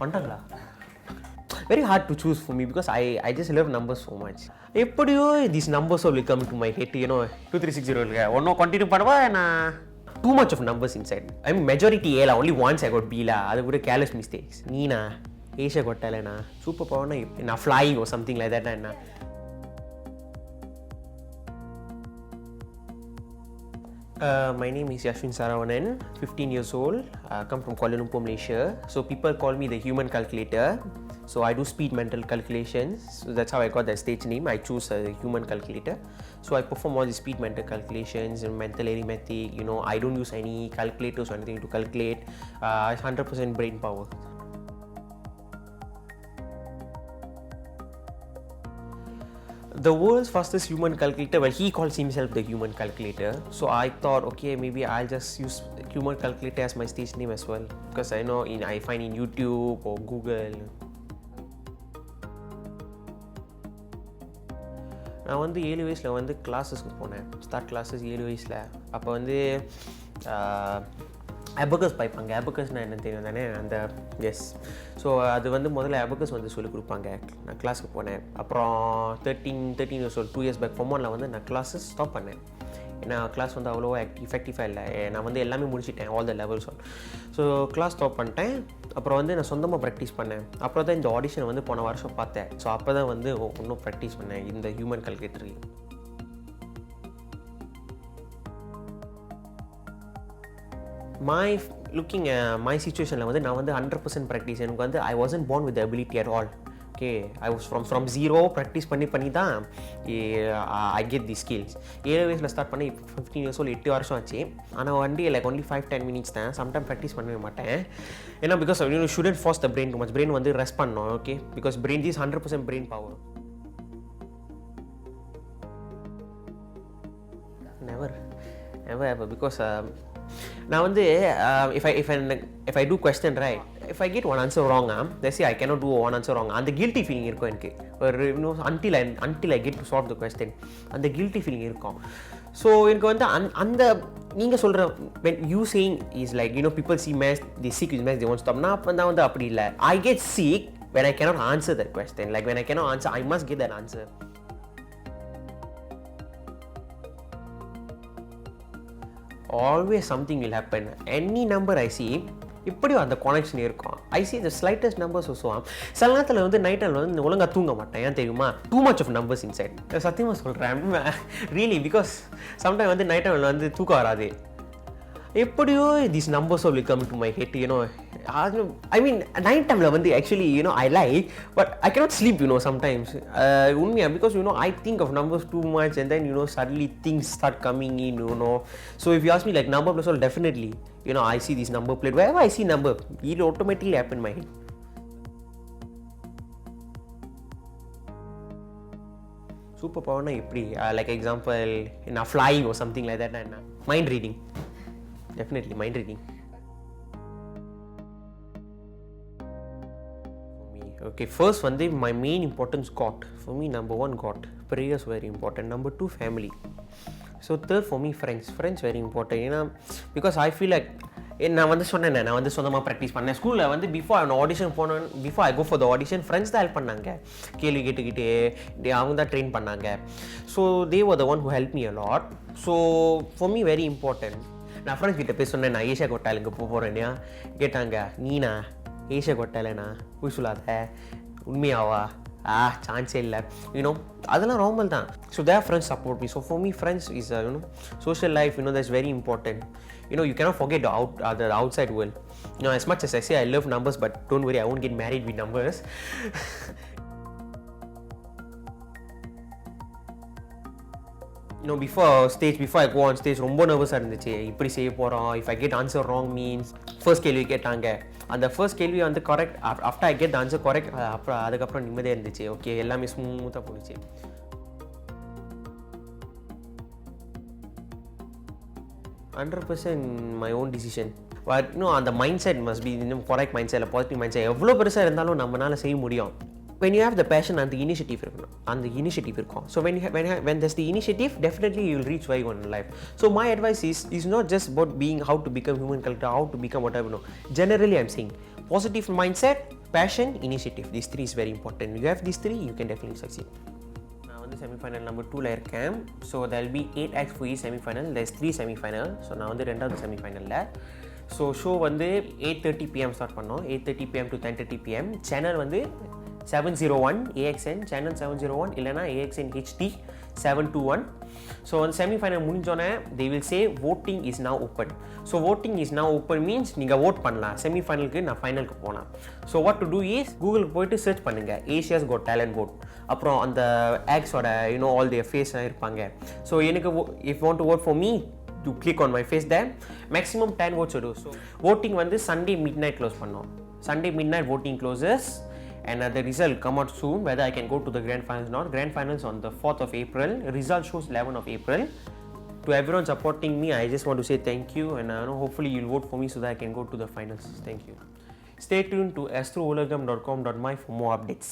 பண்ணிட்டாங்களா? Very hard to choose for me because I just love numbers so much. எப்படியோ these numbers will come to my head, 2360 இல்ல ஒன்னோ continue பண்ணவா நான் too much of numbers inside. I mean majority A la, only once I got B la, அது கூட careless mistakes. நீனா Asia கொட்டாலனா super பவர்னா நான் flying or something like that na. My name is Yaashwin Sarawanan, 15 years old. I come from Kuala Lumpur, Malaysia. So people call me the Human Calculator. So I do speed mental calculations. So that's how I got that stage name. I choose a Human Calculator. So I perform all the speed mental calculations and mental arithmetic. I don't use any calculators or anything to calculate. It's 100% brain power. The world's fastest human calculator, well, he calls himself the Human Calculator. So I thought, okay, maybe I'll just use Human Calculator as my stage name as well, because I know I find in YouTube or Google. நான் வந்து 7 வயசில் வந்து கிளாஸஸ்க்கு போனேன், start classes 7 வயசில். அப்போ வந்து abacus பாய்ப்பாங்க. அபகஸ்னால் என்ன தெரியும் தானே, அந்த எஸ். ஸோ அது வந்து முதல்ல அபகஸ் வந்து சொல்லிக் கொடுப்பாங்க. நான் கிளாஸுக்கு போனேன். அப்புறம் 13 years old 2 years back form 1ல் வந்து நான் கிளாஸஸ் ஸ்டாப் பண்ணேன். ஏன்னா கிளாஸ் வந்து அவ்வளோ இஃபெக்டிவாக இல்லை. நான் வந்து எல்லாமே முடிச்சிட்டேன், all the levels. So class stop பண்ணிட்டேன். அப்புறம் வந்து நான் சொந்தமாக ப்ராக்டிஸ் பண்ணேன். அப்புறம் தான் இந்த ஆடிஷன் வந்து போன வருஷம் பார்த்தேன். ஸோ அப்போ தான் வந்து இன்னும் ப்ராக்டிஸ் பண்ணேன் இந்த ஹியூமன் கால்குலேட்டர். my situationல வந்து நான் வந்து 100% ப்ராக்டிஸ். எனக்கு வந்து I wasn't born with the ability at all. Okay, I was from zero practice பண்ணி தான் I get these skills. 7 வயசில் ஸ்டார்ட் பண்ணி 15 இயர்ஸ் ஓல்ட் 8 வருஷம் ஆச்சு. ஆனால் வண்டி only 5-10 minutes தான். சம்டைம் ப்ராக்டிஸ் பண்ணவே மாட்டேன். ஏன்னா because shouldn't force the brain too much. brain வந்து ரெஸ்ட் பண்ணணும். Okay, because brain is 100% brain power. never ever, because நான் வந்து if I do question right, if I get one answer wrong, let's say I cannot do one answer wrong, அந்த guilty feeling இருக்கும் எனக்கு. until I get to solve the question, அந்த guilty feeling இருக்கும். So எனக்கு வந்து அந்த நீங்கள் சொல்கிற when you saying is like people see maths, they sick with maths, they won't stop. நான் வந்து அப்படி இல்லை. I get sick when I cannot answer that question. Like when I cannot answer, I must get that answer. Always something will happen. Any number I see, இப்படியும் அந்த connection இருக்கும். I see the slightest numbers also. சில நேரத்தில் வந்து night டைமில் வந்து ஒழுங்காக தூங்க மாட்டேன். ஏன் தெரியுமா? too much of numbers inside. சத்தியமாக சொல்கிறேன், really, because sometimes வந்து நைட் டைமில் வந்து தூக்கம் வராது. எப்படியோ these numbers will come to my head, I mean night time la vandu actually I like, but I cannot sleep sometimes. Unmiya, because I think of numbers too much, and then suddenly things start coming in. So if you ask me like number plus all, definitely I see this number plate. Wherever I see number, it will automatically happen in my head. Superpower na eppadi, like example in flying or something like that. Mind reading, definitely mind reading. Okay, first one, my main importance, God. For me, number 1, God. Prayers very important. Number 2, family. So third for me, friends very important. Because I feel like நான் வந்து சொன்னேன், நான் வந்து சொந்தமாக practice பண்ணேன். ஸ்கூலில் வந்து before I go for the audition, friends தான் ஹெல்ப் பண்ணாங்க. கேள்வி கேட்டுக்கிட்டே அவங்க தான் ட்ரெயின் பண்ணாங்க. So they were the one who helped me a lot. So for me, very important. நான் ஃப்ரெண்ட்ஸ் கிட்ட போய் சொன்னேன், நான் ஏஷியா கொட்டாலுக்கு போகிறேன்னா கேட்டாங்க, நீனா ஏஷியா கொட்டாலண்ணா போய் சொல்லாத, உண்மையாவா? சான்ஸே இல்லை. அதெல்லாம் நார்மல் தான். So their friends support me. So for me, friends is social life, that's very important. You cannot forget the outside world. As much as I say I love numbers, but don't worry, I won't get married with numbers. Before I go on stage, ரொம்ப நர்வஸாக இருந்துச்சு. இப்படி செய்ய போகிறோம், if I get answer wrong means, first கேள்வி கேட்டாங்க, அந்த first கேள்வி வந்து correct, after I get answer correct, அப்புறம் அதுக்கப்புறம் நிம்மதியாக இருந்துச்சு. ஓகே, எல்லாமே ஸ்மூத்தாக போணுச்சு. 100% my own decision. But அந்த mind set must be correct mindset, இல்லை பாசிட்டிவ் மைண்ட் செட். எவ்வளோ பெருசாக இருந்தாலும் நம்மளால செய்ய முடியும். When you have the passion and the initiative இருக்கும். So when there's the initiative, definitely you'll reach where you want in life. So my advice is not just about being how to become human calculator, how to become whatever. Generally, I'm saying positive mindset, passion, initiative. These three is very important. You have these three, you can definitely succeed. நான் வந்து semi-final number 2ல இருக்கேன். So there will be 8 acts for each semi-final. There's 3 semi-final. So நான் வந்து ரெண்டாவது செமிஃபைனலில். So show வந்து 8:30 PM start பண்ணோம். 8:30 PM to 10:30 PM. Channel வந்து 701 AXN, channel 701 இல்லைனா AXN HD 721. ஸோ அந்த செமிஃபைனல் முடிஞ்சோன்னே they will say voting is now open. So voting is now open means நீங்கள் vote பண்ணலாம். செமிஃபைனலுக்கு நான் ஃபைனலுக்கு போகலாம். So what to do is கூகுளுக்கு போயிட்டு சர்ச் பண்ணுங்கள் Asia's Got Talent vote. அப்புறம் அந்த ஆக்ஸோட ஆல் their face இருப்பாங்க. ஸோ எனக்கு if you want to vote for me, to click on my face there, maximum 10 votes to do. So voting வந்து Sunday midnight close பண்ணோம். Sunday midnight voting closes and the result come out soon whether I can go to the grand finals or not. Grand finals on the 4th of April, result shows 11th of April. To everyone supporting me, I just want to say thank you, and hopefully you'll vote for me so that I can go to the finals. Thank you. Stay tuned to astroulagam.com.my for more updates.